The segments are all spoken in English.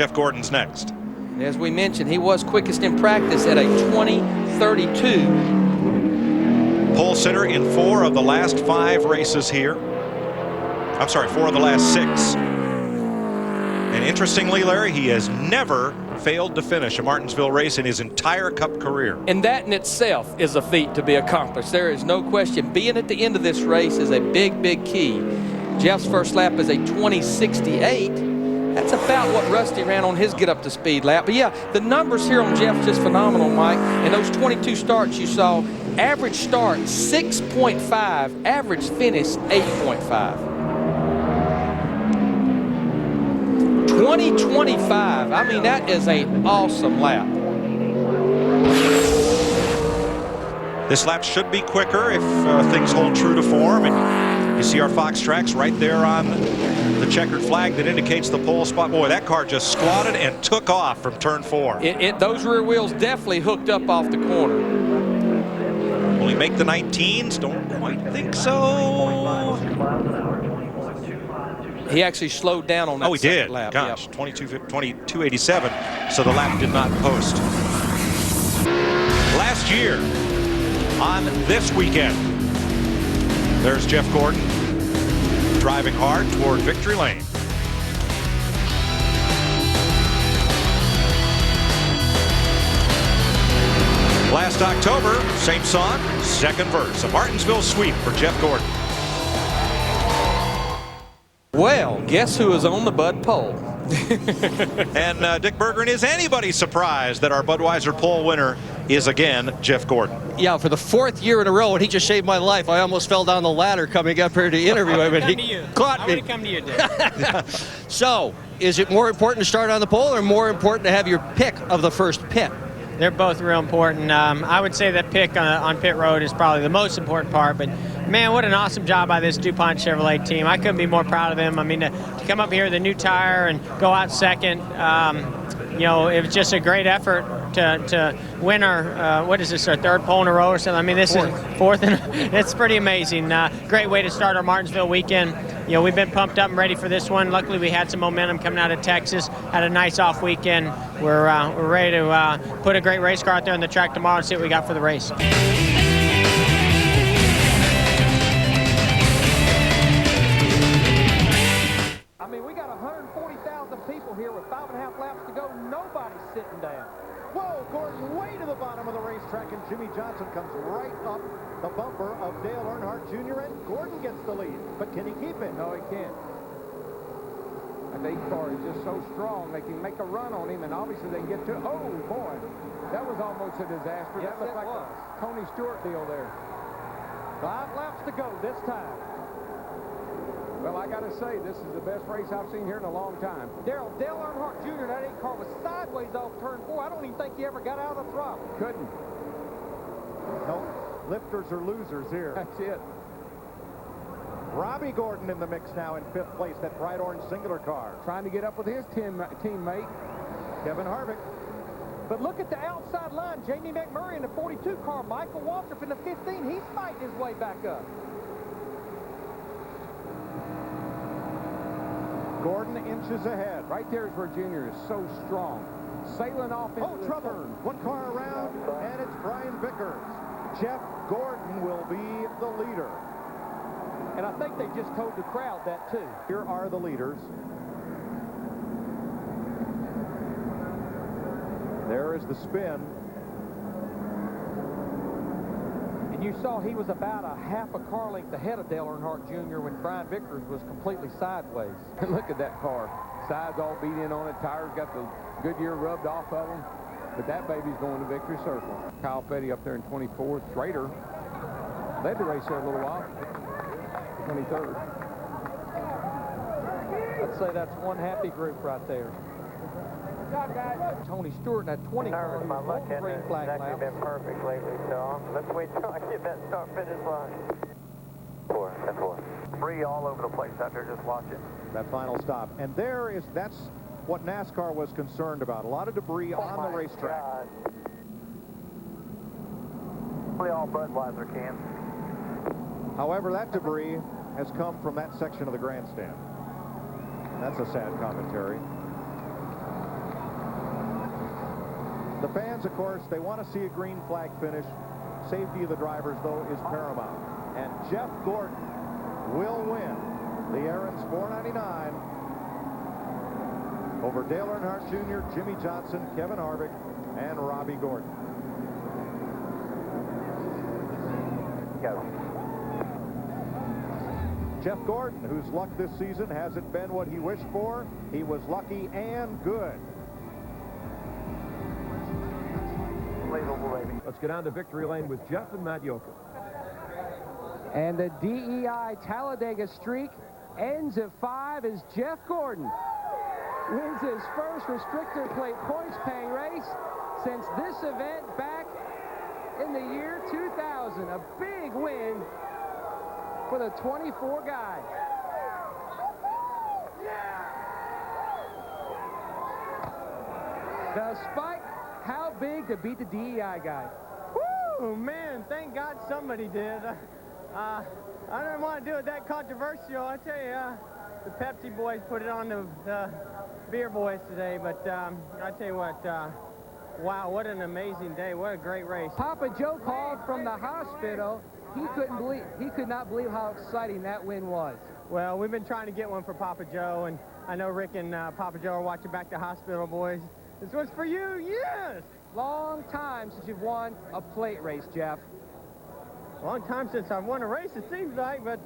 Jeff Gordon's next. As we mentioned, he was quickest in practice at a 20:32. Pole sitter in 4 of the last 5 races here. I'm sorry, 4 of the last 6. And interestingly, Larry, he has never failed to finish a Martinsville race in his entire Cup career. And that in itself is a feat to be accomplished. There is no question. Being at the end of this race is a big, big key. Jeff's first lap is a 20:68. That's about what Rusty ran on his get-up-to-speed lap. But, yeah, the numbers here on Jeff's just phenomenal, Mike. And those 22 starts you saw, average start 6.5, average finish 8.5. 20:25. I mean, that is an awesome lap. This lap should be quicker if things hold true to form. And you see our Fox tracks right there on the checkered flag that indicates the pole spot. Boy, that car just squatted and took off from turn 4. Those rear wheels definitely hooked up off the corner. Will he make the 19s? Don't quite think so. He actually slowed down on that. Oh, he did. Lap. Gosh, Yep. 22:87. So the lap did not post. Last year, on this weekend, there's Jeff Gordon driving hard toward victory lane. Last October, same song, second verse. A Martinsville sweep for Jeff Gordon. Well, guess who is on the Bud pole? And Dick Bergeron, is anybody surprised that our Budweiser pole winner is again Jeff Gordon? Yeah, for the 4th year in a row, and he just saved my life. I almost fell down the ladder coming up here to interview him, and he caught me. I would come to you, Dick. So, is it more important to start on the pole or more important to have your pick of the first pit? They're both real important. I would say that pick on pit road is probably the most important part, but man, what an awesome job by this DuPont Chevrolet team. I couldn't be more proud of them. I mean, to come up here with a new tire and go out second, you know, it was just a great effort to win our, what is this, our 3rd pole in a row or something? I mean, this is 4th, and it's pretty amazing. Great way to start our Martinsville weekend. You know, we've been pumped up and ready for this one. Luckily, we had some momentum coming out of Texas, had a nice off weekend. We're ready to put a great race car out there on the track tomorrow and see what we got for the race. I mean, we got 140,000 people here with 5.5 laps to go. Nobody's sitting down. Whoa, Gordon way to the bottom of the racetrack, and Jimmy Johnson comes right up the bumper of Dale Earnhardt Jr., and Gordon gets the lead. But can he keep it? No, he can't. That 8 car is just so strong, they can make a run on him, and obviously they can get to, oh, boy. That was almost a disaster. Yes, that looked like was. a Tony Stewart deal there. 5 laps to go this time. Well, I got to say, this is the best race I've seen here in a long time. Dale Earnhardt Jr., that 8 car was sideways off turn 4. I don't even think he ever got out of the throttle. Couldn't. No, lifters or losers here. That's it. Robbie Gordon in the mix now in 5th place, that bright orange singular car. Trying to get up with his teammate. Kevin Harvick. But look at the outside line. Jamie McMurray in the 42 car. Michael Waltrip in the 15. He's fighting his way back up. Gordon inches ahead. Right there is where Junior is so strong. Sailing off into the trouble. turn. One car around, and it's Brian Vickers. Jeff Gordon will be the leader. And I think they just told the crowd that, too. Here are the leaders. There is the spin. And you saw he was about a half a car length ahead of Dale Earnhardt Jr. when Brian Vickers was completely sideways. Look at that car. Sides all beat in on it. Tires got the Goodyear rubbed off of them. But that baby's going to victory circle. Kyle Petty up there in 24th. Schrader led the race there a little while. 23rd. I'd say that's one happy group right there. Tony Stewart in that 20 car. My luck hasn't green flag exactly lap. been perfect lately, so let's wait till I get that start finish line. 4, 10-4. 3 all over the place out there, just watch it. That final stop. And that's what NASCAR was concerned about. A lot of debris on the racetrack. God. Probably all Budweiser cans. However, that debris has come from that section of the grandstand. And that's a sad commentary. The fans, of course, they want to see a green flag finish. Safety of the drivers, though, is paramount. And Jeff Gordon will win the Aaron's 499 over Dale Earnhardt Jr., Jimmy Johnson, Kevin Harvick, and Robbie Gordon. Go. Jeff Gordon, whose luck this season hasn't been what he wished for, he was lucky and good. Let's get on to victory lane with Jeff and Matt Yoakum. And the DEI Talladega streak ends at 5 as Jeff Gordon wins his first restrictor plate points paying race since this event back in the year 2000. A big win for the 24 guy. Despite how big to beat the DEI guy. Woo, man, thank God somebody did. I didn't want to do it that controversial. I tell you, the Pepsi boys put it on the beer boys today, but I tell you what, wow, what an amazing day. What a great race. Papa Joe called from the hospital. He could not believe how exciting that win was. Well, we've been trying to get one for Papa Joe, and I know Rick and Papa Joe are watching back to hospital, boys. This one's for you, yes! Long time since you've won a plate race, Jeff. Long time since I've won a race, it seems like, but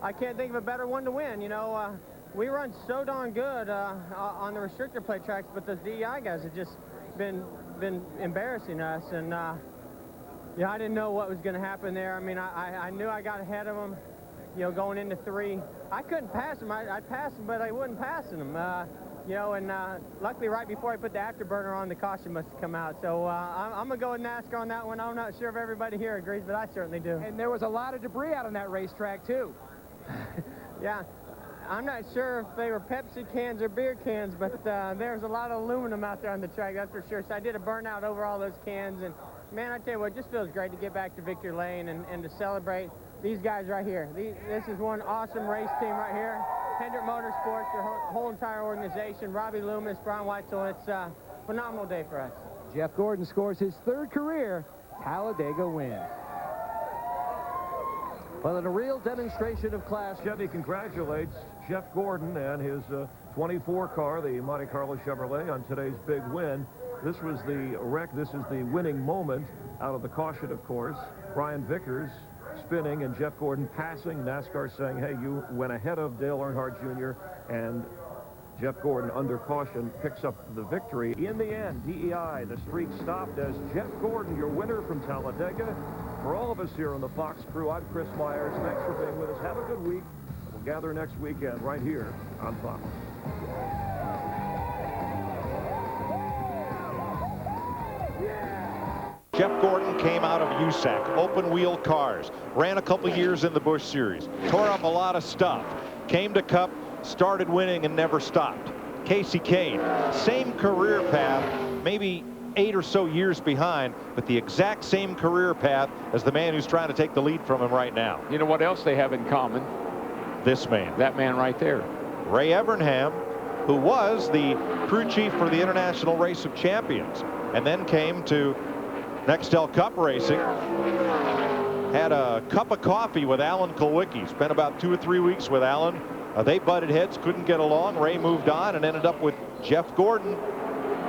I can't think of a better one to win. You know, we run so darn good on the restrictor plate tracks, but those DEI guys have just been embarrassing us, and yeah, I didn't know what was going to happen there. I mean, I knew I got ahead of them, you know, going into 3. I couldn't pass them. I'd pass them, but I wasn't passing them. You know, and luckily right before I put the afterburner on, the caution must have come out. So I'm going to go with NASCAR on that one. I'm not sure if everybody here agrees, but I certainly do. And there was a lot of debris out on that racetrack, too. Yeah, I'm not sure if they were Pepsi cans or beer cans, but there's a lot of aluminum out there on the track, that's for sure. So I did a burnout over all those cans, and man, I tell you what, it just feels great to get back to victory lane and to celebrate these guys right here. This is one awesome race team right here. Hendrick Motorsports, their whole entire organization, Robbie Loomis, Brian Weitzel. It's a phenomenal day for us. Jeff Gordon scores his 3rd career Talladega win. Well, in a real demonstration of class, Chevy congratulates Jeff Gordon and his 24 car, the Monte Carlo Chevrolet, on today's big win. This was the wreck. This is the winning moment out of the caution, of course. Brian Vickers spinning and Jeff Gordon passing. NASCAR saying, hey, you went ahead of Dale Earnhardt Jr. and Jeff Gordon, under caution, picks up the victory. In the end, DEI, the streak stopped as Jeff Gordon, your winner from Talladega. For all of us here on the Fox crew, I'm Chris Myers. Thanks for being with us. Have a good week. We'll gather next weekend right here on Fox. Jeff Gordon came out of USAC, open wheel cars, ran a couple years in the Busch Series, tore up a lot of stuff, came to Cup, started winning and never stopped. Casey Kane, same career path, maybe 8 or so years behind, but the exact same career path as the man who's trying to take the lead from him right now. You know what else they have in common? This man. That man right there. Ray Evernham, who was the crew chief for the International Race of Champions, and then came to Nextel Cup Racing, had a cup of coffee with Alan Kulwicki, spent about 2 or 3 weeks with Alan. They butted heads, couldn't get along. Ray moved on and ended up with Jeff Gordon,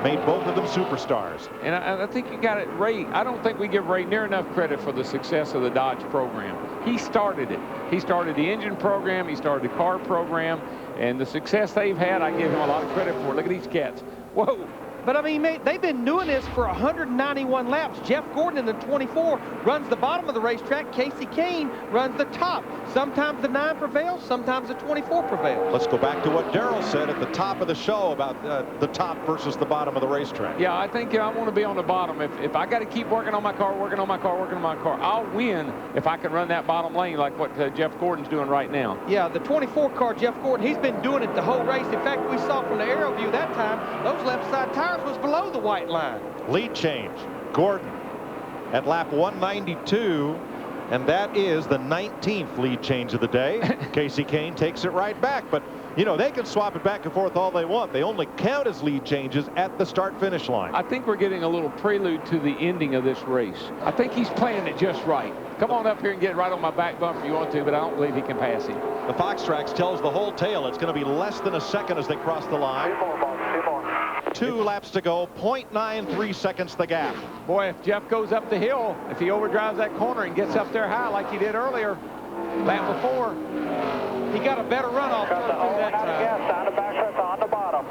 made both of them superstars. And I think you got it, Ray. I don't think we give Ray near enough credit for the success of the Dodge program. He started it. He started the engine program, he started the car program, and the success they've had, I give him a lot of credit for. Look at these cats. Whoa. But, I mean, they've been doing this for 191 laps. Jeff Gordon in the 24 runs the bottom of the racetrack. Casey Kane runs the top. Sometimes the 9 prevails, sometimes the 24 prevails. Let's go back to what Darrell said at the top of the show about the top versus the bottom of the racetrack. Yeah, I think I want to be on the bottom. If I got to keep working on my car, I'll win if I can run that bottom lane like what Jeff Gordon's doing right now. Yeah, the 24 car, Jeff Gordon, he's been doing it the whole race. In fact, we saw from the aero view that time, those left side tires was below the white line. Lead change. Gordon at lap 192, and that is the 19th lead change of the day. Casey Kane takes it right back, but You know, they can swap it back and forth all they want. They only count as lead changes at the start-finish line. I think we're getting a little prelude to the ending of this race. I think he's playing it just right. Come on up here and get right on my back bumper if you want to, but I don't believe he can pass him. The Fox Tracks tells the whole tale. It's going to be less than a second as they cross the line. 2 laps to go, 0.93 seconds the gap. Boy, if Jeff goes up the hill, if he overdrives that corner and gets up there high like he did earlier, lap before, he got a better runoff through that time. On the bottom.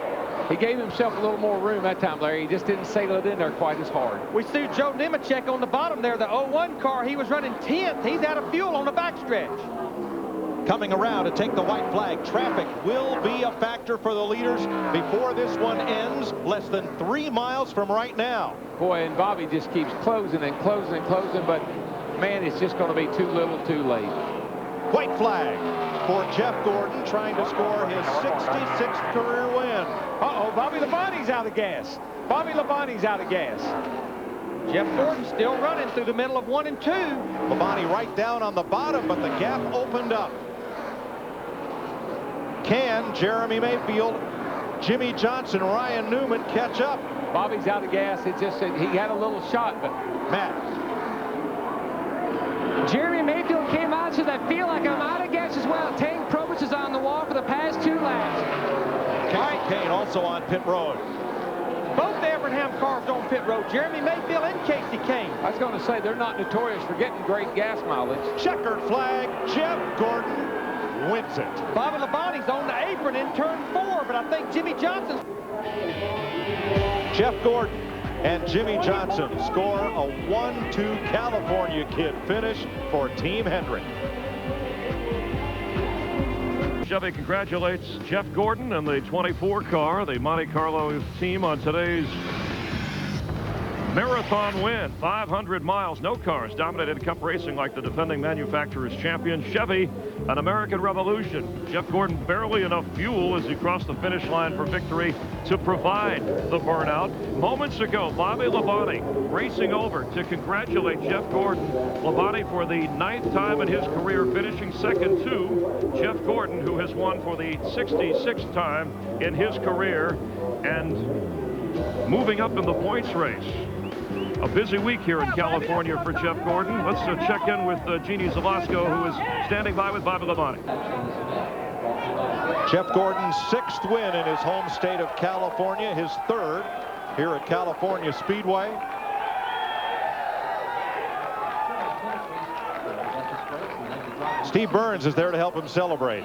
He gave himself a little more room that time, Larry. He just didn't sail it in there quite as hard. We see Joe Nemechek on the bottom there, the 01 car. He was running 10th. He's out of fuel on the backstretch. Coming around to take the white flag. Traffic will be a factor for the leaders before this one ends, less than 3 miles from right now. Boy, and Bobby just keeps closing and closing and closing, but man, it's just going to be too little too late. White flag for Jeff Gordon, trying to score his 66th career win. Uh-oh, Bobby Labonte's out of gas. Bobby Labonte's out of gas. Jeff Gordon still running through the middle of 1 and 2. Labonte right down on the bottom, but the gap opened up. Can Jeremy Mayfield, Jimmy Johnson, Ryan Newman catch up? Bobby's out of gas. It's just that he had a little shot, but Matt. Jeremy Mayfield came out, so I feel like I'm out of gas as well. Tank Probst is on the wall for the past 2 laps. Casey Kane also on pit road. Both the Abraham cars on pit road, Jeremy Mayfield and Casey Kane. I was going to say they're not notorious for getting great gas mileage. Checkered flag, Jeff Gordon wins it. Bobby Labonte's on the apron in turn 4, but I think Jimmy Johnson's. Jeff Gordon and Jimmy Johnson score a 1-2 California kid finish for Team Hendrick. Chevy congratulates Jeff Gordon and the 24 car, the Monte Carlo team, on today's marathon win. 500 miles, no cars dominated Cup racing like the defending manufacturer's champion Chevy, an American revolution. Jeff Gordon barely enough fuel as he crossed the finish line for victory to provide the burnout. Moments ago, Bobby Labonte racing over to congratulate Jeff Gordon. Labonte for the 9th time in his career finishing second to Jeff Gordon, who has won for the 66th time in his career and moving up in the points race. A busy week here in California for Jeff Gordon. Let's check in with Jeannie Zalasco, who is standing by with Bobby Labonte. Jeff Gordon's 6th win in his home state of California, his 3rd here at California Speedway. Steve Burns is there to help him celebrate.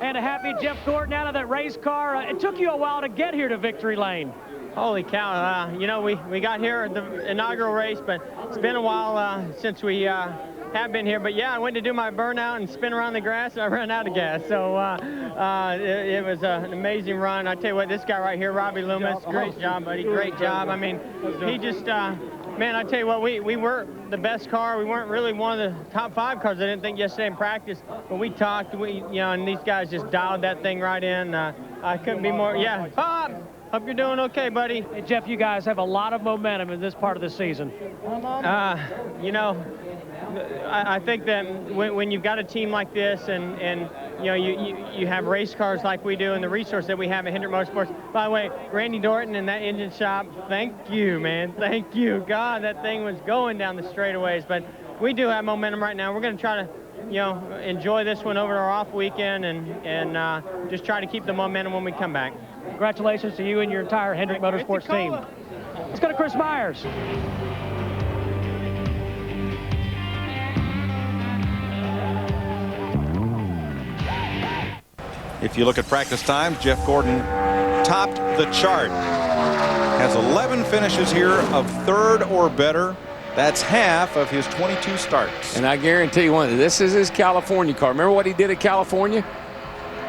And a happy Jeff Gordon out of that race car. It took you a while to get here to victory lane. Holy cow, you know, we got here at the inaugural race, but it's been a while since we have been here. But yeah, I went to do my burnout and spin around the grass, and I ran out of gas. So it was an amazing run. I tell you what, this guy right here, Robbie Loomis, great job, buddy, great job. I mean, he just, man, I tell you what, we weren't the best car. We weren't really one of the top 5 cars, I didn't think, yesterday in practice. But we talked, you know, and these guys just dialed that thing right in. I couldn't be more, yeah. Hope you're doing okay, buddy. Hey, Jeff, you guys have a lot of momentum in this part of the season. You know, I think that when you've got a team like this and you know, you have race cars like we do and the resource that we have at Hendrick Motorsports. By the way, Randy Dorton and that engine shop, thank you, man. Thank you. God, that thing was going down the straightaways. But we do have momentum right now. We're going to try to, you know, enjoy this one over our off weekend and just try to keep the momentum when we come back. Congratulations to you and your entire Hendrick Motorsports team. Let's go to Chris Myers. If you look at practice times, Jeff Gordon topped the chart. Has 11 finishes here of 3rd or better. That's half of his 22 starts. And I guarantee you one, this is his California car. Remember what he did at California?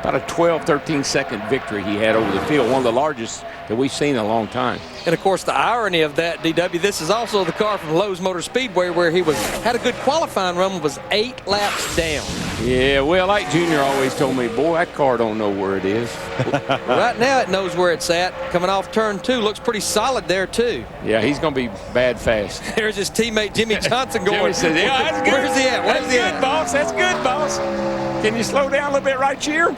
About a 12, 13-second victory he had over the field, one of the largest that we've seen in a long time. And of course, the irony of that, DW, this is also the car from Lowe's Motor Speedway where he had a good qualifying run, was 8 laps down. Yeah, well, like Junior always told me, boy, that car don't know where it is. Right now, it knows where it's at. Coming off turn 2, looks pretty solid there too. Yeah, he's going to be bad fast. There's his teammate Jimmy Johnson going. Jimmy says, yeah, that's good. Where's he at? Where's he at? Boss. That's good, boss. Can you slow down a little bit right here?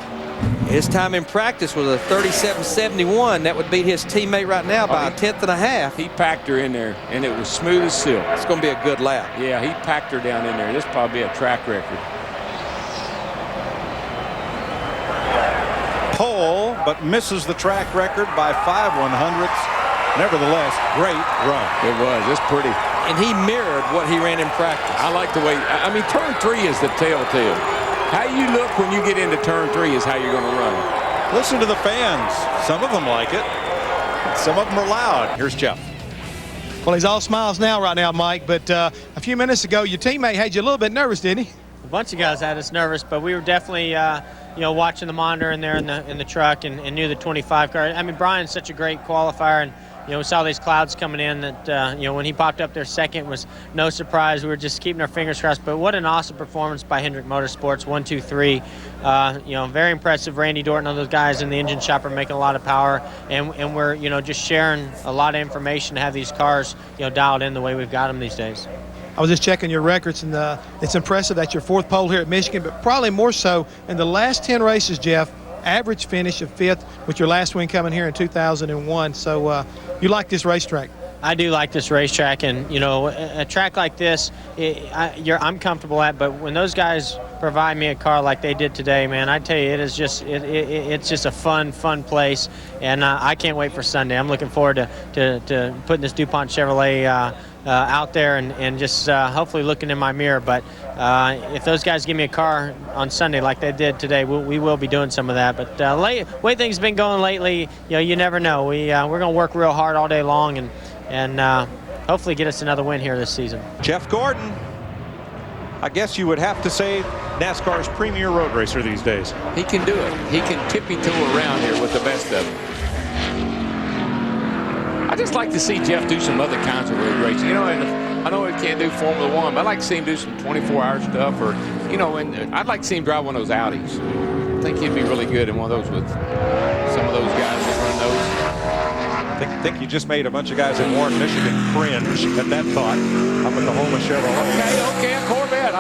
His time in practice was a 37.71. That would beat his teammate right now by a tenth and a half. He packed her in there, and it was smooth as silk. It's going to be a good lap. Yeah, he packed her down in there. This will probably be a track record. Pole, but misses the track record by 5/100ths. Nevertheless, great run. It was. It's pretty. And he mirrored what he ran in practice. I like the way, I mean, turn 3 is the telltale. How you look when you get into turn 3 is how you're going to run. Listen to the fans. Some of them like it. Some of them are loud. Here's Jeff. Well, he's all smiles right now, Mike. But a few minutes ago, your teammate had you a little bit nervous, didn't he? A bunch of guys had us nervous, but we were definitely, watching the monitor in there in the truck and knew the 25 car. I mean, Brian's such a great qualifier, and we saw these clouds coming in that, when he popped up there second was no surprise. We were just keeping our fingers crossed. But what an awesome performance by Hendrick Motorsports, 1, 2, 3. Very impressive. Randy Dorton and those guys in the engine shop are making a lot of power. And we're, just sharing a lot of information to have these cars, dialed in the way we've got them these days. I was just checking your records, and it's impressive that your 4th pole here at Michigan, but probably more so in the last 10 races, Jeff, average finish of 5th with your last win coming here in 2001. So you like this racetrack? I do like this racetrack, and a track like this, I'm comfortable at. But when those guys provide me a car like they did today, man, I tell you, it is just it's just a fun place, and I can't wait for Sunday. I'm looking forward to putting this DuPont Chevrolet out there and just hopefully looking in my mirror. But if those guys give me a car on Sunday like they did today, we will be doing some of that. But way things have been going lately, you never know. We're going to work real hard all day long and hopefully get us another win here this season. Jeff Gordon, I guess you would have to say NASCAR's premier road racer these days. He can do it. He can tippy-toe around here with the best of them. I just like to see Jeff do some other kinds of road racing. And I know he can't do Formula One, but I'd like to see him do some 24-hour stuff, or and I'd like to see him drive one of those Audis. I think he'd be really good in one of those with some of those guys that run those. I think you just made a bunch of guys in Warren, Michigan cringe at that thought. Up at the home of Chevrolet. Okay, a Corvette.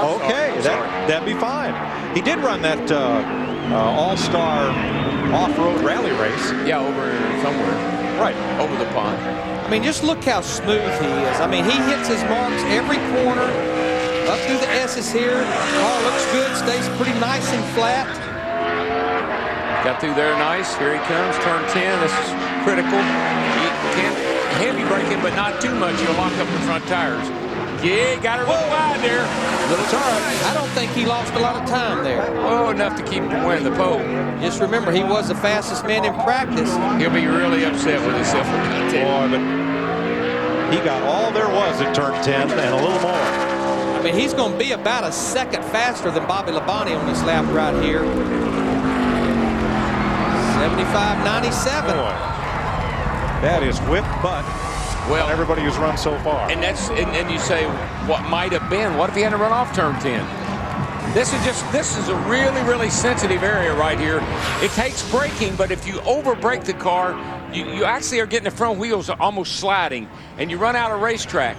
That'd be fine. He did run that all-star off-road rally race. Yeah, over somewhere. Right. Over the pond. I mean, just look how smooth he is. I mean, he hits his marks every corner, up through the S's here. Car looks good, stays pretty nice and flat. Got through there nice. Here he comes, turn 10. This is critical. Heavy braking, but not too much. You'll lock up the front tires. Yeah, got her a little wide there. Little turn. I don't think he lost a lot of time there. Oh, enough to keep him from winning the pole. Just remember, he was the fastest man in practice. He'll be really upset with himself. Boy, but he got all there was at turn 10 and a little more. I mean, he's going to be about a second faster than Bobby Labonte on this lap right here. 75.97. That is whip butt. Well, everybody who's run so far. And and you say, what might have been? What if he hadn't run off turn 10? This is a really, really sensitive area right here. It takes braking, but if you over brake the car, you actually are getting the front wheels almost sliding, and you run out of racetrack.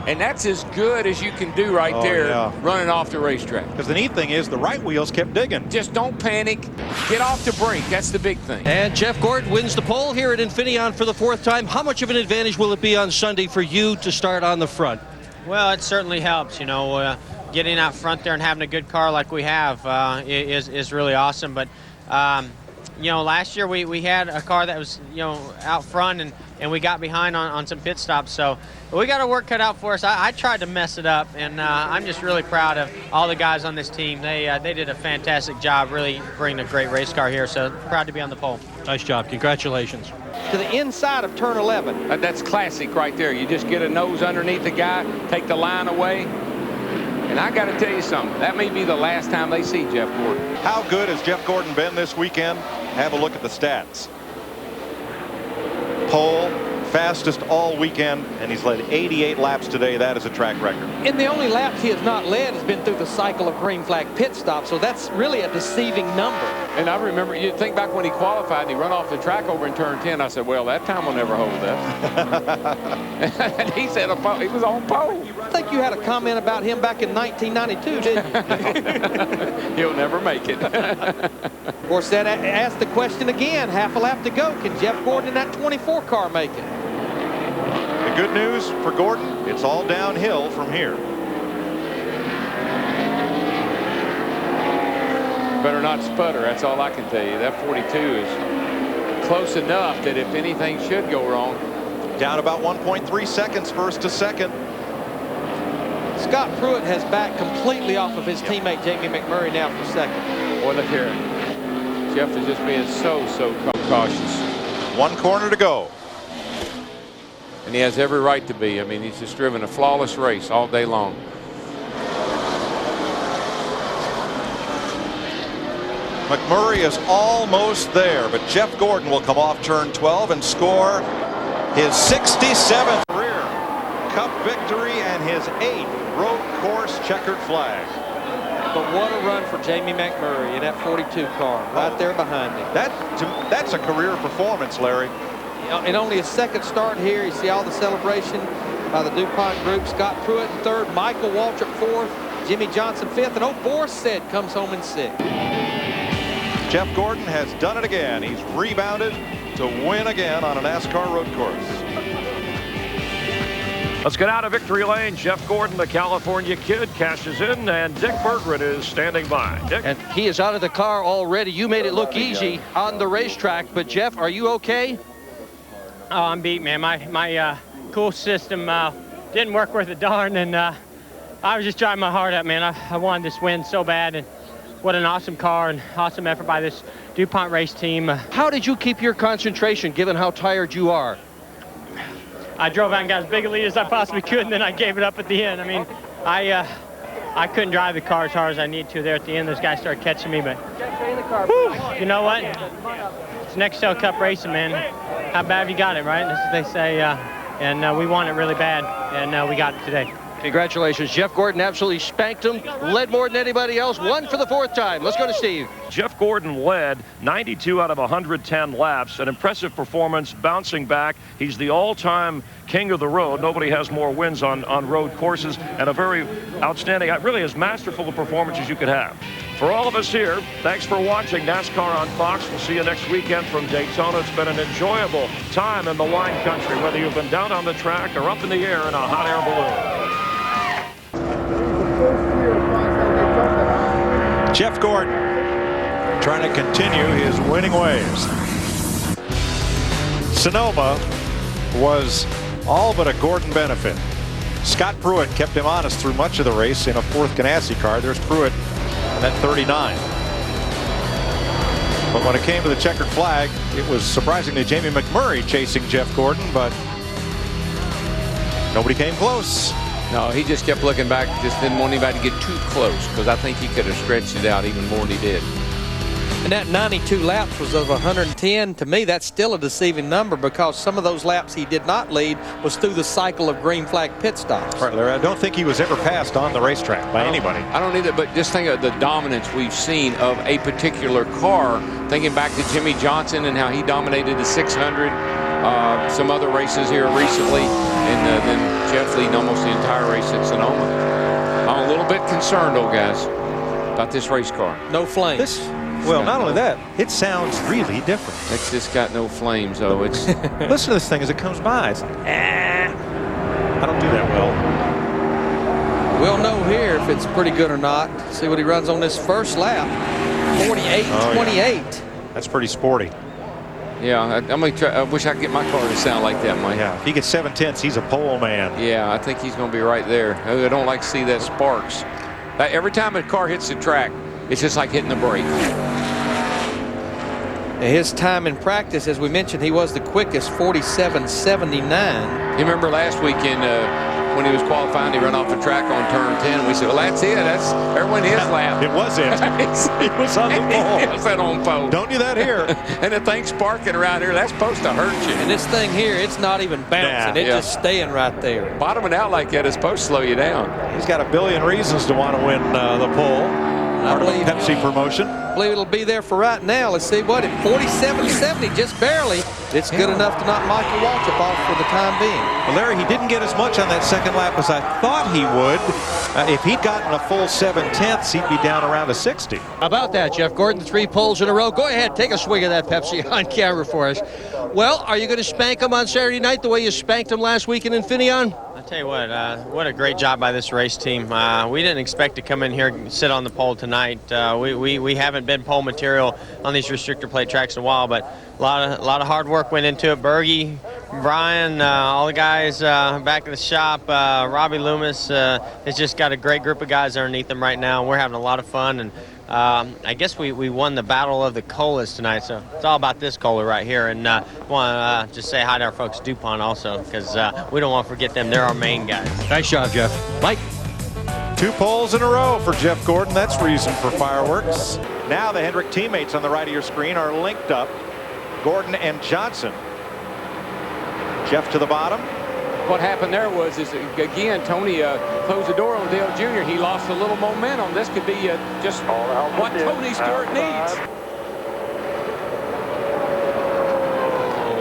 And that's as good as you can do right there, running off the racetrack. Because the neat thing is the right wheels kept digging. Just don't panic. Get off the brink. That's the big thing. And Jeff Gordon wins the pole here at Infineon for the 4th time. How much of an advantage will it be on Sunday for you to start on the front? Well, it certainly helps. Getting out front there and having a good car like we have is really awesome. But last year we had a car that was out front and we got behind on some pit stops. So we got our work cut out for us. I tried to mess it up, and I'm just really proud of all the guys on this team. They did a fantastic job really bringing a great race car here. So proud to be on the pole. Nice job. Congratulations. To the inside of turn 11. That's classic right there. You just get a nose underneath the guy, take the line away. And I got to tell you something. That may be the last time they see Jeff Gordon. How good has Jeff Gordon been this weekend? Have a look at the stats. Pole, fastest all weekend, and he's led 88 laps today. That is a track record. And the only laps he has not led has been through the cycle of green flag pit stops, so that's really a deceiving number. And I remember, you think back when he qualified and he run off the track over in turn 10. I said, well, that time will never hold us. And he said he was on pole. I think you had a comment about him back in 1992, didn't you? He'll never make it. Of course, that asked the question again. Half a lap to go. Can Jeff Gordon in that 24 car make it? The good news for Gordon, it's all downhill from here. Better not sputter. That's all I can tell you. That 42 is close enough that if anything should go wrong. Down about 1.3 seconds first to second. Scott Pruitt has backed completely off of his teammate Jamie McMurray now for second. Boy, look here. Jeff is just being so cautious. One corner to go. And he has every right to be. I mean, he's just driven a flawless race all day long. McMurray is almost there, but Jeff Gordon will come off turn 12 and score his 67th career Cup victory and his 8th road course checkered flag. But what a run for Jamie McMurray in that 42 car, right there behind him. That's a career performance, Larry. In only a second start here, you see all the celebration by the DuPont group. Scott Pruitt in third, Michael Waltrip fourth, Jimmy Johnson fifth, and Borsted comes home in sixth. Jeff Gordon has done it again. He's rebounded to win again on a NASCAR road course. Let's get out of victory lane. Jeff Gordon, the California kid, cashes in, and Dick Berggren is standing by. Dick? And he is out of the car already. You made it look easy on the racetrack, but Jeff, are you okay? Oh, I'm beat, man. My cool system didn't work worth a darn, and I was just driving my heart out, man. I wanted this win so bad, and what an awesome car and awesome effort by this DuPont race team. How did you keep your concentration given how tired you are? I drove out and got as big a lead as I possibly could, and then I gave it up at the end. I mean, I couldn't drive the car as hard as I need to there at the end. Those guys started catching me, but you know what? It's Nextel Cup racing, man. How bad have you got it, right? That's what they say, and we want it really bad, and we got it today. Congratulations. Jeff Gordon absolutely spanked him, led more than anybody else, won for the fourth time. Let's go to Steve. Jeff Gordon led 92 out of 110 laps. An impressive performance, bouncing back. He's the all-time king of the road. Nobody has more wins on road courses, and a very outstanding, really as masterful a performance as you could have. For all of us here, thanks for watching NASCAR on Fox. We'll see you next weekend from Daytona. It's been an enjoyable time in the wine country, whether you've been down on the track or up in the air in a hot air balloon. Jeff Gordon trying to continue his winning ways. Sonoma was all but a Gordon benefit. Scott Pruitt kept him honest through much of the race in a fourth Ganassi car. There's Pruitt and that 39. But when it came to the checkered flag, it was surprisingly Jamie McMurray chasing Jeff Gordon, but nobody came close. No, he just kept looking back, just didn't want anybody to get too close, because I think he could have stretched it out even more than he did. And that 92 laps was of 110. To me, that's still a deceiving number, because some of those laps he did not lead was through the cycle of green flag pit stops. Right, Larry, I don't think he was ever passed on the racetrack by anybody. I don't either, but just think of the dominance we've seen of a particular car. Thinking back to Jimmy Johnson and how he dominated the 600, some other races here recently, and then Jeff leading almost the entire race at Sonoma. I'm a little bit concerned, though, guys, about this race car. No flames. Well, not only that, it sounds really different. It's just got no flames, though. It's listen to this thing as it comes by. It's like, I don't do that well. We'll know here if it's pretty good or not. See what he runs on this first lap. 48-28. Yeah. That's pretty sporty. Yeah, I'm gonna try. I wish I could get my car to sound like that, Mike. Yeah, if he gets 7/10, he's a pole man. Yeah, I think he's going to be right there. I don't like to see that sparks. Every time a car hits the track, it's just like hitting the brake. His time in practice, as we mentioned, he was the quickest, 47.79. You remember last weekend when he was qualifying, he ran off the track on turn 10. We said, well, that's it. That's everyone his lap. It was it. He was on the pole. He was on pole. Don't do that here. And the thing sparking around here, that's supposed to hurt you. And this thing here, it's not even bouncing. It's just staying right there. Bottoming out like that is supposed to slow you down. He's got a billion reasons to want to win the pole. Part of the Pepsi promotion. I believe it'll be there for right now. Let's see what, at 47.70, just barely. It's good enough to knock Michael Waltrip off for the time being. Well, Larry, he didn't get as much on that second lap as I thought he would. If he'd gotten a full 7/10, he'd be down around a 60. How about that, Jeff Gordon? 3 poles in a row. Go ahead, take a swig of that Pepsi on camera for us. Well, are you going to spank him on Saturday night the way you spanked him last week in Infineon? I'll tell you what a great job by this race team. We didn't expect to come in here and sit on the pole tonight. We haven't been pole material on these restrictor plate tracks in a while, but a lot of hard work went into it. Bergie, Brian, all the guys back at the shop, Robbie Loomis has just got a great group of guys underneath him right now. We're having a lot of fun, and I guess we won the battle of the colas tonight, so it's all about this cola right here. And want to just say hi to our folks at DuPont also, because we don't want to forget them. They're our main guys. Nice job, Jeff. Mike? 2 poles in a row for Jeff Gordon. That's reason for fireworks. Now the Hendrick teammates on the right of your screen are linked up. Gordon and Johnson. Jeff to the bottom. What happened there was, again, Tony closed the door on Dale Jr. He lost a little momentum. This could be just what Tony Stewart needs.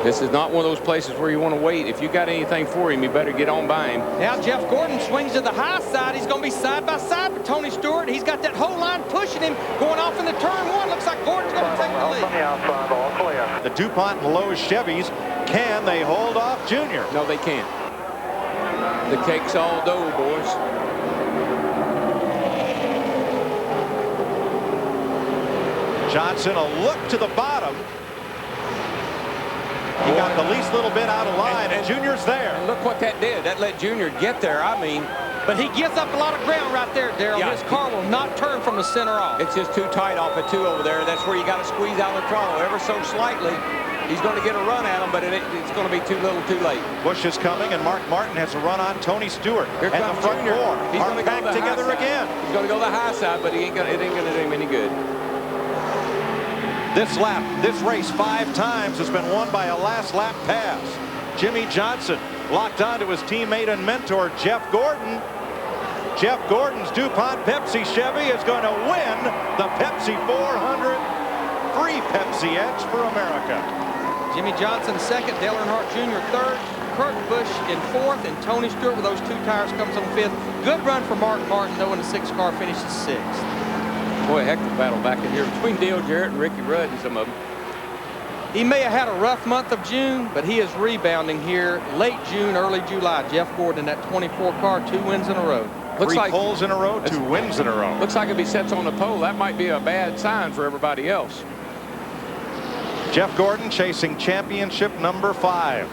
This is not one of those places where you want to wait. If you got anything for him, you better get on by him. Now Jeff Gordon swings to the high side. He's going to be side by side with Tony Stewart. He's got that whole line pushing him, going off into turn 1. Looks like Gordon's going to take the lead. The DuPont and Lowe's Chevys, can they hold off Junior? No, they can't. The cake's all dough, boys. Johnson a look to the bottom. He got the least little bit out of line, and Junior's there. And look what that did. That let Junior get there. I mean, but he gives up a lot of ground right there, Darrell. Yeah. His car will not turn from the center off. It's just too tight off at 2 over there. That's where you got to squeeze out the throttle ever so slightly. He's going to get a run at him, but it's going to be too little too late. Bush is coming, and Mark Martin has a run on Tony Stewart. Here and the front Junior. four He's are going to go packed together again. He's going to go the high side, but it ain't going to do him any good. This lap, this race 5 times has been won by a last lap pass. Jimmy Johnson locked onto his teammate and mentor Jeff Gordon. Jeff Gordon's DuPont Pepsi Chevy is going to win the Pepsi 400. Free Pepsi Edge for America. Jimmy Johnson second, Dale Earnhardt Jr. third, Kurt Busch in fourth, and Tony Stewart with those 2 tires comes on fifth. Good run for Mark Martin, though, in the 6 car finishes 6th. Boy, heck of a battle back in here between Dale Jarrett and Ricky Rudd and some of them. He may have had a rough month of June, but he is rebounding here late June, early July. Jeff Gordon in that 24 car, 2 wins in a row. Looks 3 poles in a row, 2 wins in a row. Looks like if he sets on the pole, that might be a bad sign for everybody else. Jeff Gordon chasing championship number 5.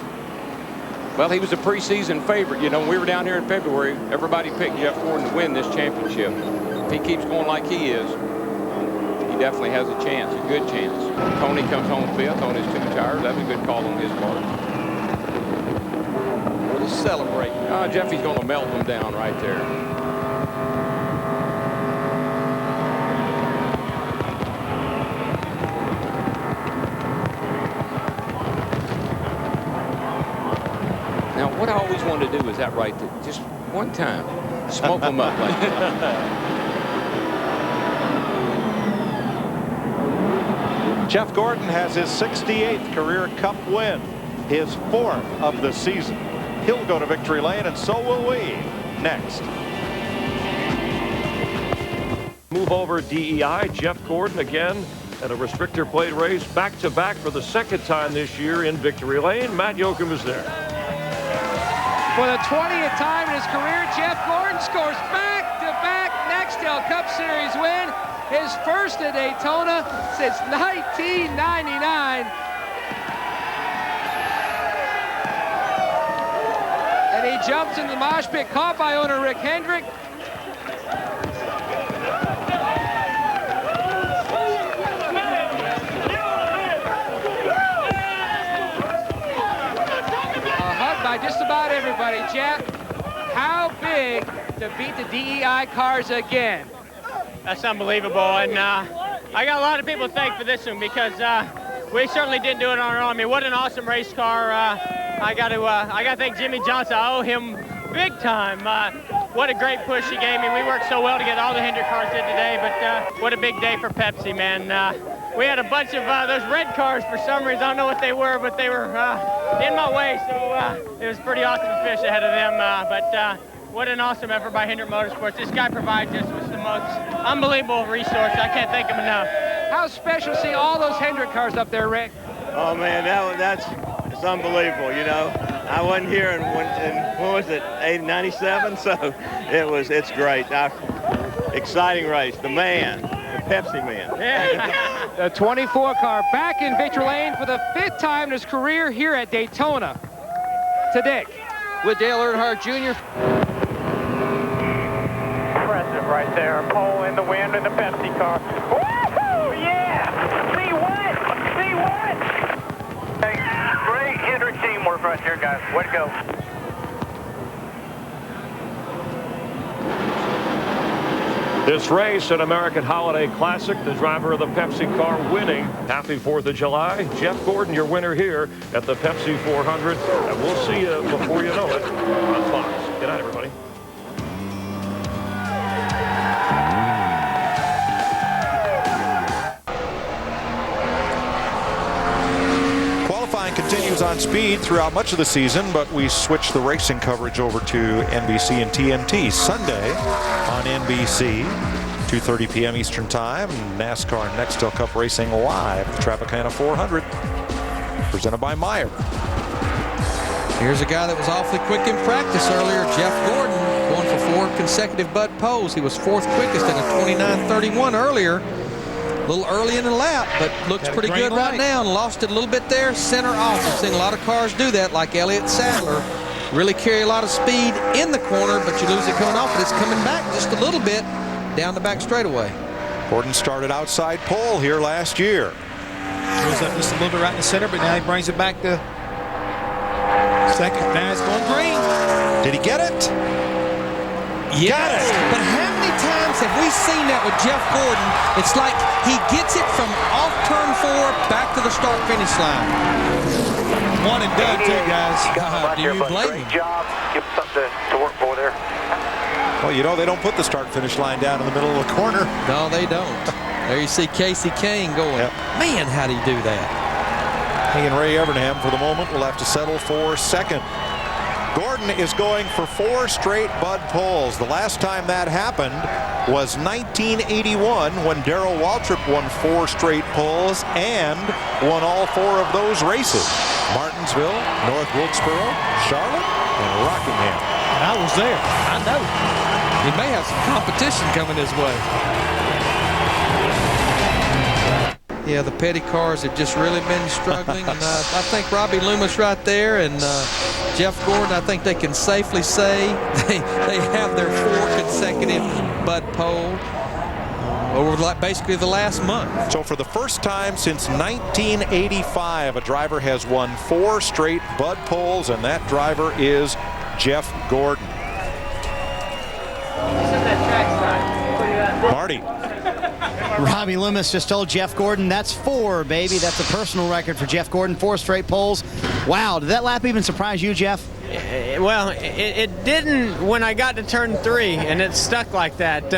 Well, he was a preseason favorite. You know, when we were down here in February, everybody picked Jeff Gordon to win this championship. If he keeps going like he is, he definitely has a chance, a good chance. Tony comes home 5th on his 2 tires. That's a good call on his part. We'll celebrate. Jeffy's going to melt them down right there. Now, what I always wanted to do is that right there, just one time, smoke them up like that. Jeff Gordon has his 68th career Cup win, his 4th of the season. He'll go to victory lane, and so will we. Next. Move over DEI. Jeff Gordon again at a restrictor plate race back-to-back for the 2nd time this year in victory lane. Matt Yoakum is there. For the 20th time in his career, Jeff Gordon scores back-to-back Nextel Cup Series win. His first at Daytona since 1999. And he jumps into the mosh pit, caught by owner Rick Hendrick. By just about everybody. Jeff, how big to beat the DEI cars again? That's unbelievable, and I got a lot of people to thank for this one, because we certainly didn't do it on our own. I mean, what an awesome race car. I got to thank Jimmy Johnson. I owe him big time. what a great push he gave me. We worked so well to get all the Hendrick cars in today, but what a big day for Pepsi, man. We had a bunch of those red cars for some reason. I don't know what they were, but they were in my way, so it was pretty awesome to finish ahead of them. But what an awesome effort by Hendrick Motorsports. This guy provides us with the most unbelievable resource. I can't thank him enough. How special to see all those Hendrick cars up there, Rick? Oh man, it's unbelievable. You know, I wasn't here in what was it, 97? So it's great. Exciting race. The man, the Pepsi man. Yeah. The 24 car back in victory lane for the 5th time in his career here at Daytona. To Dick. With Dale Earnhardt Jr. Impressive right there. Pole in the wind in the Pepsi car. Woohoo! Yeah! See what? See what? Hey, great Hendrick teamwork right here, guys. Way to go. This race, an American Holiday Classic, the driver of the Pepsi car winning. Happy 4th of July. Jeff Gordon, your winner here at the Pepsi 400. And we'll see you before you know it on Fox. Good night, everybody. Qualifying continues on speed throughout much of the season, but we switched the racing coverage over to NBC and TNT. Sunday on NBC, 2:30 p.m. Eastern Time, NASCAR Nextel Cup Racing live, the Tropicana 400, presented by Meyer. Here's a guy that was awfully quick in practice earlier, Jeff Gordon, going for 4 consecutive Bud poles. He was 4th quickest in a 29.31 earlier. A little early in the lap, but looks pretty good right now, and lost it a little bit there, center off. I've seen a lot of cars do that, like Elliott Sadler. Really carry a lot of speed in the corner, but you lose it coming off, but it's coming back just a little bit down the back straightaway. Gordon started outside pole here last year. Goes up just a little bit right in the center, but now he brings it back to second. Now it's going green. Did he get it? Yes, but how many times have we seen that with Jeff Gordon? It's like he gets it from off turn 4 back to the start-finish line. One and done, too, guys. Right do here, you blame great him? job. Give him something to work for there. Well, you know, they don't put the start-finish line down in the middle of the corner. No, they don't. There you see Casey Kane going. Yep. Man, how'd he do that? He and Ray Evernham, for the moment, will have to settle for second. Gordon is going for 4 straight Bud poles. The last time that happened was 1981 when Darrell Waltrip won 4 straight poles and won all 4 of those races. Martinsville, North Wilkesboro, Charlotte, and Rockingham. I was there. I know. He may have some competition coming his way. Yeah, the petty cars have just really been struggling. And I think Robbie Loomis right there and Jeff Gordon, I think they can safely say they have their 4 consecutive Bud pole over basically the last month. So for the first time since 1985, a driver has won 4 straight Bud poles, and that driver is Jeff Gordon. Marty. Robbie Loomis just told Jeff Gordon that's 4, baby. That's a personal record for Jeff Gordon, 4 straight poles. Wow, did that lap even surprise you, Jeff? Well, it didn't when I got to turn 3, and it stuck like that.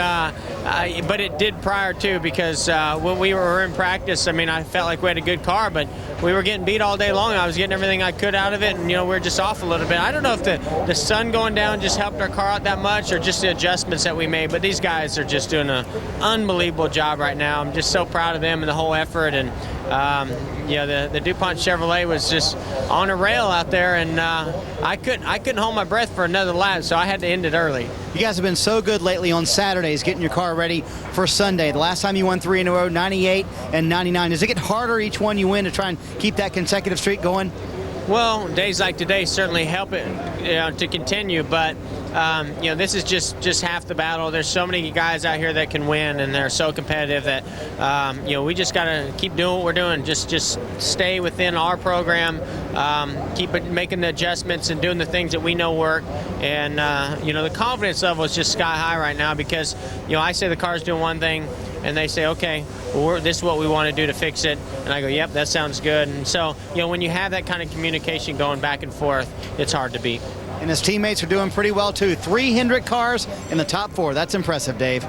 But it did prior to, because when we were in practice, I mean, I felt like we had a good car, but we were getting beat all day long. I was getting everything I could out of it, and, you know, we were just off a little bit. I don't know if the sun going down just helped our car out that much, or just the adjustments that we made, but these guys are just doing an unbelievable job right now. I'm just so proud of them and the whole effort, and you know, the DuPont Chevrolet was just on a rail out there, and I couldn't hold my breath for another lap, so I had to end it early. You guys have been so good lately on Saturdays, getting your car ready for Sunday. The last time you won 3 in a row, 98 and 99. Does it get harder each one you win to try and keep that consecutive streak going? Well, days like today certainly help it, you know, to continue, but you know, this is just half the battle. There's so many guys out here that can win, and they're so competitive that you know, we just got to keep doing what we're doing. Just stay within our program, keep making the adjustments and doing the things that we know work. And you know, the confidence level is just sky high right now, because, you know, I say the car's doing one thing, and they say, okay, well, this is what we want to do to fix it. And I go, yep, that sounds good. And so, you know, when you have that kind of communication going back and forth, it's hard to beat. And his teammates are doing pretty well, too. 3 Hendrick cars in the top 4. That's impressive, Dave.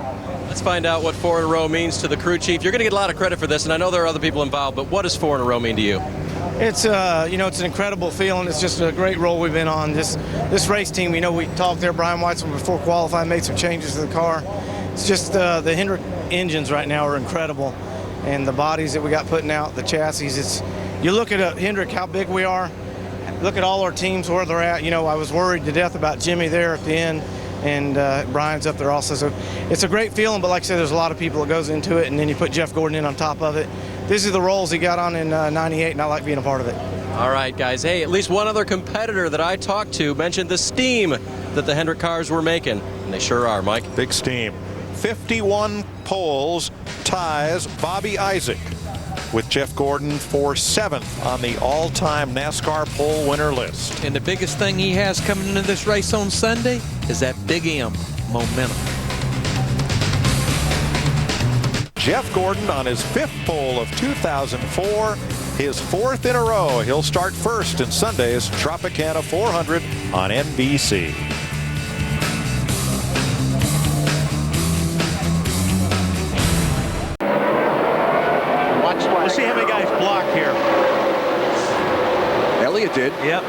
Let's find out what 4 in a row means to the crew chief. You're going to get a lot of credit for this, and I know there are other people involved, but what does 4 in a row mean to you? It's it's an incredible feeling. It's just a great role we've been on. This race team, we talked there, Brian Weitzel, before qualifying, made some changes to the car. It's just the Hendrick engines right now are incredible, and the bodies that we got putting out, the chassis. You look at Hendrick, how big we are. Look at all our teams where they're at. I was worried to death about Jimmy there at the end, and Brian's up there also. So it's a great feeling, but like I said, there's a lot of people that goes into it, and then you put Jeff Gordon in on top of it. This is the roles he got on in '98, and I like being a part of it. All right, guys. Hey, at least one other competitor that I talked to mentioned the steam that the Hendrick cars were making, and they sure are, Mike. Big steam. 51 poles ties Bobby Isaac with Jeff Gordon for 7th on the all-time NASCAR pole winner list. And the biggest thing he has coming into this race on Sunday is that big M, momentum. Jeff Gordon on his 5th pole of 2004, his 4th in a row. He'll start first in Sunday's Tropicana 400 on NBC. Let's see how many guys blocked here. Elliott did. Yep.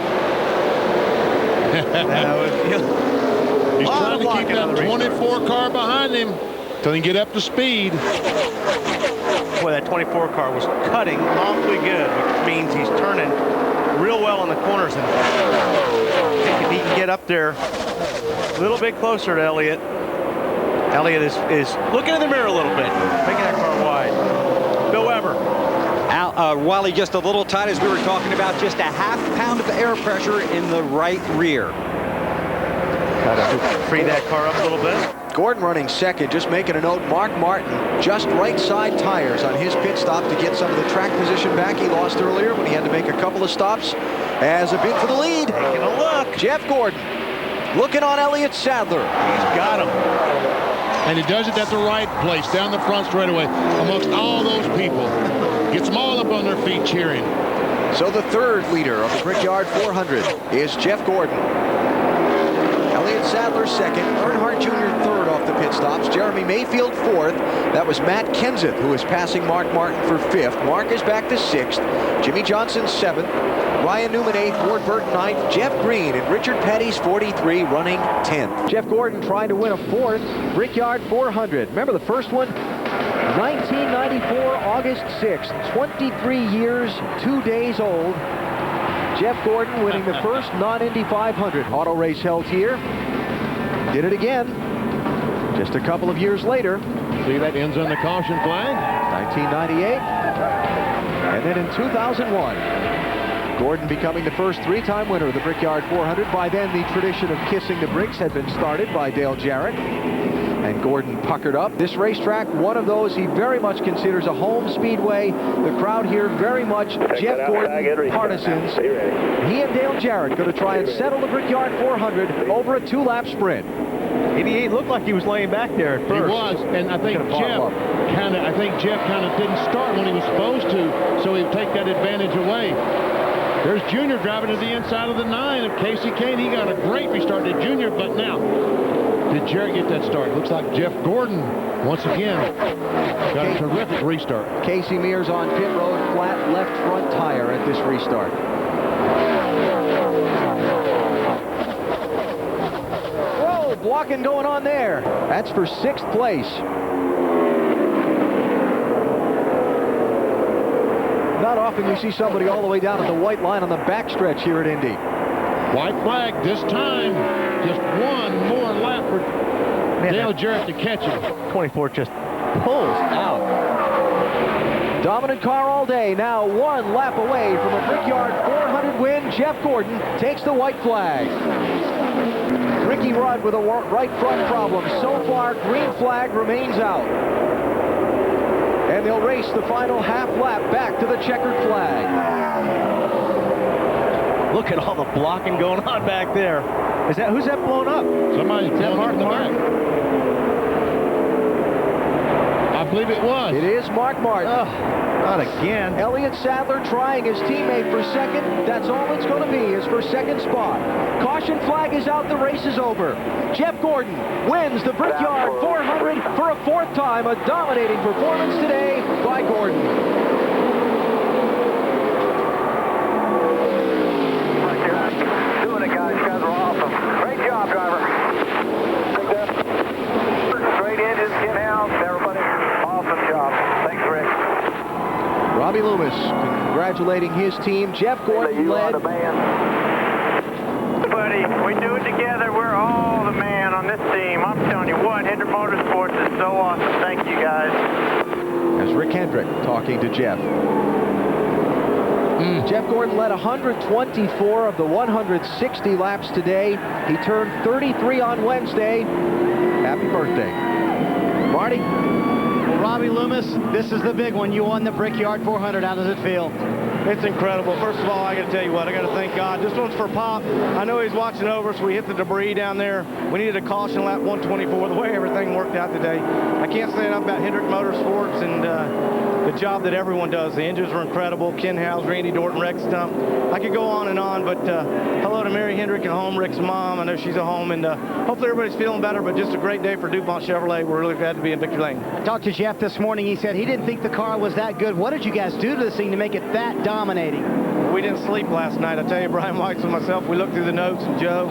He's trying to keep that 24 car behind him till he can get up to speed. Boy, that 24 car was cutting awfully good, which means he's turning real well in the corners. And I think if he can get up there a little bit closer to Elliott, Elliott is looking in the mirror a little bit, making that car wide. Bill Weber. Wally, just a little tight as we were talking about, just a ½ pound of air pressure in the right rear. Got to free that car up a little bit. Gordon running second, just making a note. Mark Martin, just right side tires on his pit stop to get some of the track position back he lost earlier when he had to make a couple of stops as a bid for the lead. Taking a look. Jeff Gordon looking on Elliott Sadler. He's got him. And he does it at the right place, down the front straightaway, amongst all those people. Gets them all up on their feet cheering. So the 3rd leader of the Brickyard 400 is Jeff Gordon. Elliott Sadler 2nd, Earnhardt Jr. 3rd off the pit stops, Jeremy Mayfield 4th. That was Matt Kenseth, who is passing Mark Martin for 5th. Mark is back to 6th. Jimmy Johnson 7th. Ryan Newman 8th, Ward Burton 9th, Jeff Green and Richard Petty's 43 running 10th. Jeff Gordon trying to win a 4th Brickyard 400. Remember the first one? 1994, August 6th, 23 years, 2 days old. Jeff Gordon winning the first non-Indy 500. Auto race held here. Did it again just a couple of years later. See, that ends on the caution flag. 1998. And then in 2001, Gordon becoming the first 3-time winner of the Brickyard 400. By then, the tradition of kissing the bricks had been started by Dale Jarrett. And Gordon puckered up. This racetrack, one of those he very much considers a home speedway. The crowd here very much Jeff Gordon partisans. He and Dale Jarrett going to try and settle the Brickyard 400 over a 2-lap sprint. 88 looked like he was laying back there at first. He was, and I think Jeff kind of didn't start when he was supposed to, so he'd take that advantage away. There's Junior driving to the inside of the 9 of Casey Kane. He got a great restart to Junior, but now, did Jarrett get that start? Looks like Jeff Gordon, once again, got a terrific restart. Casey Mears on pit road, flat left front tire at this restart. Whoa, blocking going on there. That's for 6th place. Not often you see somebody all the way down at the white line on the backstretch here at Indy. White flag this time. Just one more lap for Dale Jarrett to catch him. 24 just pulls out. Dominant car all day. Now 1 lap away from a Brickyard 400 win. Jeff Gordon takes the white flag. Ricky Rudd with a right front problem. So far, green flag remains out. And they'll race the final half lap back to the checkered flag. Look at all the blocking going on back there. Who's that blown up? Somebody's blown up in the back. I believe it was. It is Mark Martin. Not again. Elliott Sadler trying his teammate for second. That's all it's going to be, is for second spot. Caution flag is out. The race is over. Jeff Gordon wins the Brickyard 400 for a 4th time. A dominating performance today by Gordon. Doing it, guys. You guys are awesome. Great job, driver. Great engines, Ken House, everybody. Awesome job. Thanks, Rick. Robbie Loomis congratulating his team. Jeff Gordon led. Buddy, we do it together. We're all the man on this team. I'm telling you what, Hendrick Motorsports is so awesome. Thank you, guys. As Rick Hendrick talking to Jeff. Jeff Gordon led 124 of the 160 laps today. He turned 33 on Wednesday. Happy birthday. Marty? Robbie Loomis, this is the big one. You won the Brickyard 400. How does it feel? It's incredible. First of all, I got to tell you what, I got to thank God. This one's for Pop. I know he's watching over us. We hit the debris down there. We needed a caution lap 124. The way everything worked out today, I can't say enough about Hendrick Motorsports and the job that everyone does. The engines were incredible. Ken Howes, Randy Dorton, Rex Stump. I could go on, but hello to Mary Hendrick at home, Rick's mom. I know she's at home, and hopefully everybody's feeling better, but just a great day for DuPont Chevrolet. We're really glad to be in Victory Lane. I talked to Jeff this morning. He said he didn't think the car was that good. What did you guys do to this thing to make it that dominating? We didn't sleep last night. I tell you, Brian White and myself, we looked through the notes, and Joe,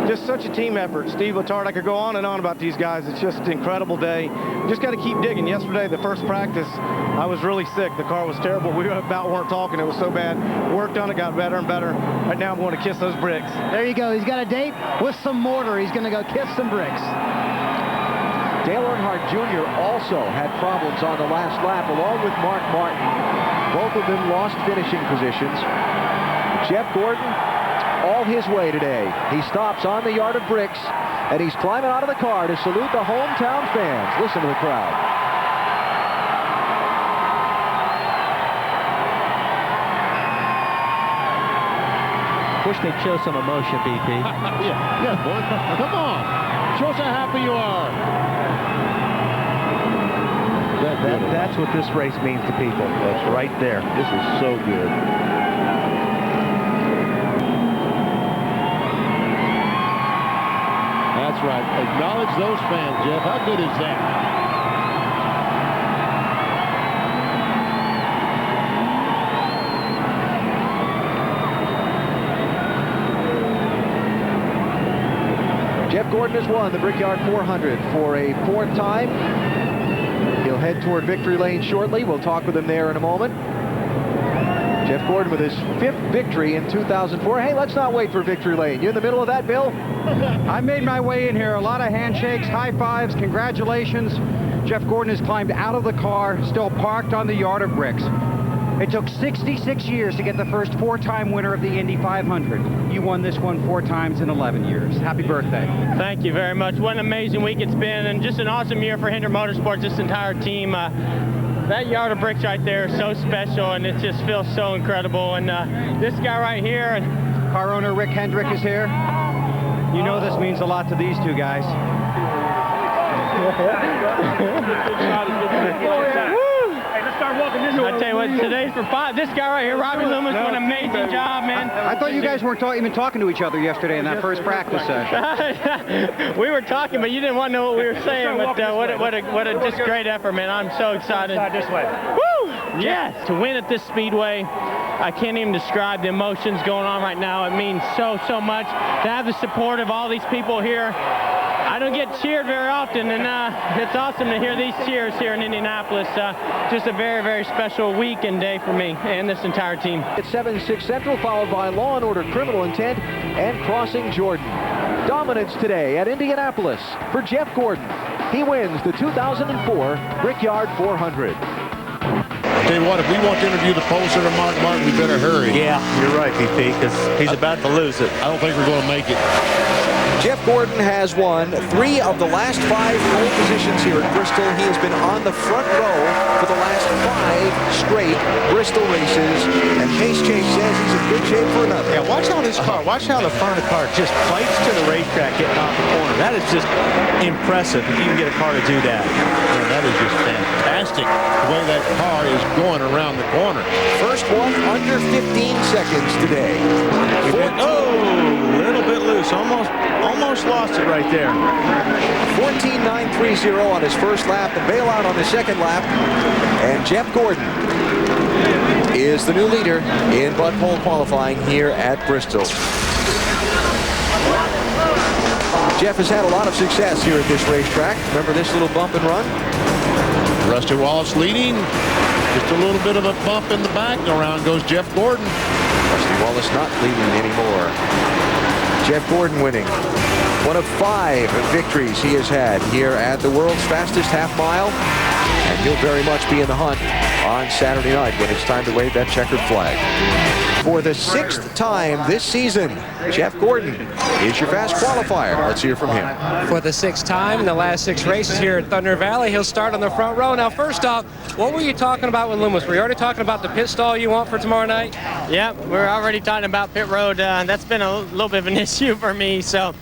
just such a team effort. Steve Letard, I could go on and on about these guys. It's just an incredible day. Just got to keep digging. Yesterday, the first practice, I was really sick. The car was terrible. We about weren't talking. It was so bad. Worked on it, got better and better. Right now, I'm going to kiss those bricks. There you go. He's got a date with some mortar. He's going to go kiss some bricks. Dale Earnhardt Jr. also had problems on the last lap, along with Mark Martin. Both of them lost finishing positions. Jeff Gordon, all his way today. He stops on the yard of bricks, and he's climbing out of the car to salute the hometown fans. Listen to the crowd. Wish they'd show some emotion, BP. yeah, boy. Come on. Show us how happy you are. That's what this race means to people. That's right there. This is so good. That's right. Acknowledge those fans, Jeff. How good is that? Jeff Gordon has won the Brickyard 400 for a 4th time. He'll head toward Victory Lane shortly. We'll talk with him there in a moment. Jeff Gordon with his 5th victory in 2004. Hey, let's not wait for Victory Lane. You in the middle of that, Bill? I made my way in here. A lot of handshakes, high fives, congratulations. Jeff Gordon has climbed out of the car, still parked on the yard of bricks. It took 66 years to get the first 4-time winner of the Indy 500. You won this one 4 times in 11 years. Happy birthday. Thank you very much. What an amazing week it's been, and just an awesome year for Hendrick Motorsports, this entire team. That yard of bricks right there is so special, and it just feels so incredible. And this guy right here. Car owner Rick Hendrick is here. You know this means a lot to these two guys. I tell you what, today's for 5. This guy right here, Robbie Loomis, what an amazing job, man. I thought you guys weren't even talking to each other yesterday in that first practice session. We were talking, but you didn't want to know what we were saying. But what a just great effort, man. I'm so excited. This way. Woo! Yes, to win at this speedway. I can't even describe the emotions going on right now. It means so much to have the support of all these people here. I don't get cheered very often, and it's awesome to hear these cheers here in Indianapolis. Just a very, very special week and day for me and this entire team. It's 7-6 Central, followed by Law & Order Criminal Intent and Crossing Jordan. Dominance today at Indianapolis for Jeff Gordon. He wins the 2004 Brickyard 400. Tell you what, if we want to interview the pole sitter Mark Martin, we better hurry. Yeah, you're right, BP, because he's about to lose it. I don't think we're going to make it. Jeff Gordon has won 3 of the last 5 pole positions here at Bristol. He has been on the front row for the last 5 straight Bristol races. And Pace Chase says he's in good shape for another. Yeah, watch how this car, watch how the front of the car just fights to the racetrack getting off the corner. That is just impressive if you can get a car to do that. Yeah, that is just fantastic the way that car is going around the corner. First one under 15 seconds today. Oh, a little bit loose. Almost lost it right there. 14.930 on his first lap. The bailout on his second lap. And Jeff Gordon is the new leader in Bud Pole qualifying here at Bristol. Jeff has had a lot of success here at this racetrack. Remember this little bump and run? Rusty Wallace leading. Just a little bit of a bump in the back. Around goes Jeff Gordon. Rusty Wallace not leading anymore. Jeff Gordon winning. One of 5 victories he has had here at the world's fastest half mile. And he'll very much be in the hunt on Saturday night when it's time to wave that checkered flag. For the 6th time this season, Jeff Gordon is your fast qualifier. Let's hear from him. For the 6th time in the last 6 races here at Thunder Valley, he'll start on the front row. Now, first off, what were you talking about with Loomis? Were you already talking about the pit stall you want for tomorrow night? Yeah, we're already talking about pit road. That's been a little bit of an issue for me. So,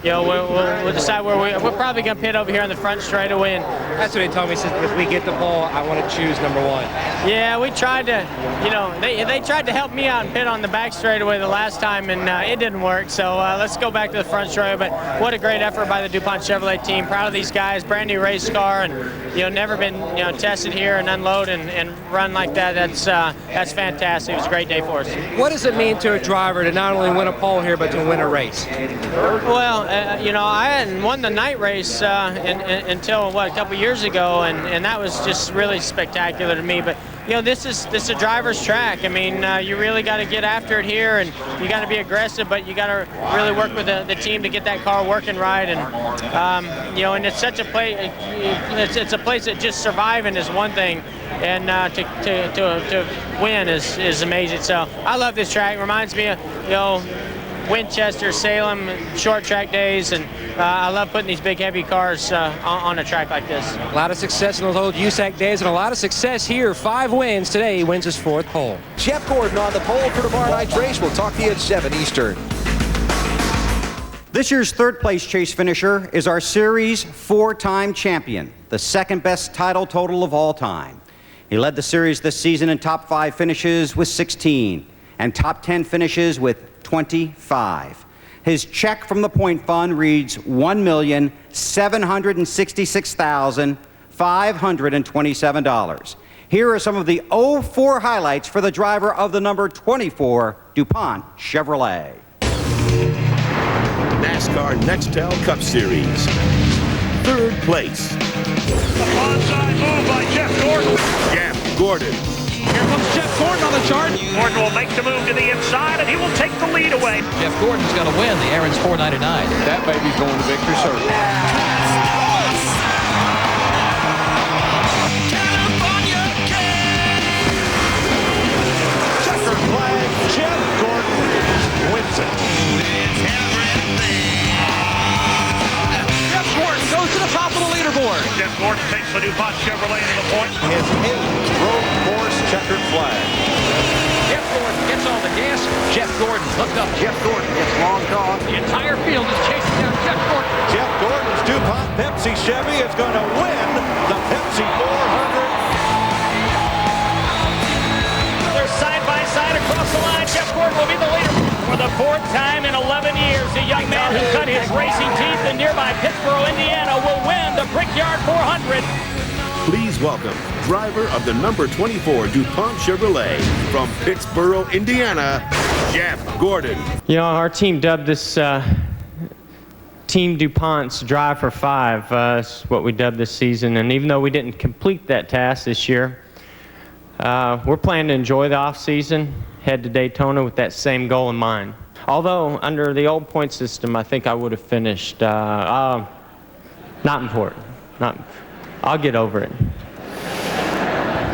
you know, we'll decide where we're probably going to pit over here on the front straightaway. And that's what he told me. He said, if we get the pole, I want to choose number 1. Yeah, we tried to, you know, they tried to help me out and pit on the back straightaway the last time, and it didn't work. So let's go back to the front straightaway. But what a great effort by the DuPont Chevrolet team. Proud of these guys. Brand new race car, and you know, never been tested here and unload and run like that. That's fantastic. It was a great day for us. What does it mean to a driver to not only win a pole here, but to win a race? Well, you know, I hadn't won the night race until a couple years ago, and that was just really spectacular to me. But you know, this is a driver's track. I mean, you really got to get after it here, and you got to be aggressive, but you got to really work with the team to get that car working right. And you know, and it's such a place. It's a place that just surviving is one thing, and to win is amazing. So I love this track. It reminds me of, you know, Winchester, Salem, short track days, and I love putting these big heavy cars on a track like this. A lot of success in those old USAC days, and a lot of success here. 5 wins today. He wins his 4th pole. Jeff Gordon on the pole for tomorrow night's race. We'll talk to you at 7 Eastern. This year's 3rd place chase finisher is our series 4-time champion, the 2nd best title total of all time. He led the series this season in top 5 finishes with 16 and top 10 finishes with 25. His check from the point fund reads $1,766,527. Here are some of the 04 highlights for the driver of the number 24 DuPont Chevrolet. NASCAR Nextel Cup Series. 3rd place. Onside move by Jeff Gordon. Jeff Gordon. Here comes Jeff Gordon on the chart. Gordon will make the move to the inside, and he will take the lead away. Jeff Gordon's going to win the Aaron's 499. That baby's going to victory circle. Checkered flag. Jeff Gordon wins it. Jeff Gordon goes to the top of the leaderboard. Jeff Gordon takes the DuPont Chevrolet into the point. His 8th road course checkered flag. Jeff Gordon gets all the gas. Jeff Gordon hooked up. Jeff Gordon gets long gone. The entire field is chasing down Jeff Gordon. Jeff Gordon's DuPont Pepsi Chevy is going to win the Pepsi 400. They're side by side across the line. Jeff Gordon will be the leader. For the 4th time in 11 years, the young man who cut his racing teeth in nearby Pittsboro, Indiana, will win the Brickyard 400. Please welcome driver of the number 24 DuPont Chevrolet from Pittsboro, Indiana, Jeff Gordon. You know, our team dubbed this Team DuPont's Drive for 5. That's what we dubbed this season. And even though we didn't complete that task this year, we're planning to enjoy the off-season, head to Daytona with that same goal in mind. Although, under the old point system, I think I would have finished. Not important. I'll get over it.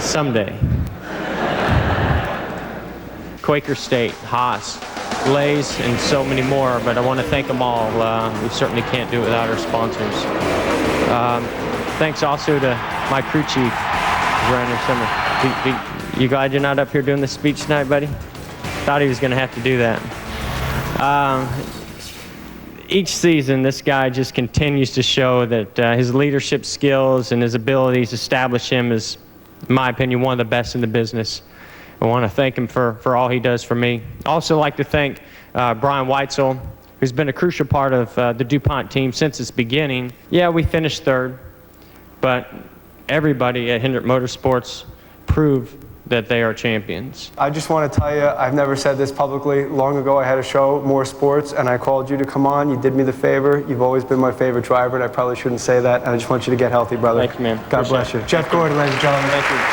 Someday. Quaker State, Haas. Lays, and so many more, but I want to thank them all. We certainly can't do it without our sponsors. Thanks also to my crew chief, Brandon Summer. You glad you're not up here doing the speech tonight, buddy? Thought he was going to have to do that. Each season, this guy just continues to show that his leadership skills and his abilities establish him as, in my opinion, one of the best in the business. I want to thank him for all he does for me. Also like to thank Brian Weitzel, who's been a crucial part of the DuPont team since its beginning. Yeah, we finished third, but everybody at Hendrick Motorsports proved that they are champions. I just want to tell you, I've never said this publicly. Long ago, I had a show, More Sports, and I called you to come on. You did me the favor. You've always been my favorite driver, and I probably shouldn't say that. And I just want you to get healthy, brother. Thank you, man. God bless you. Jeff Gordon, ladies and gentlemen. Thank you.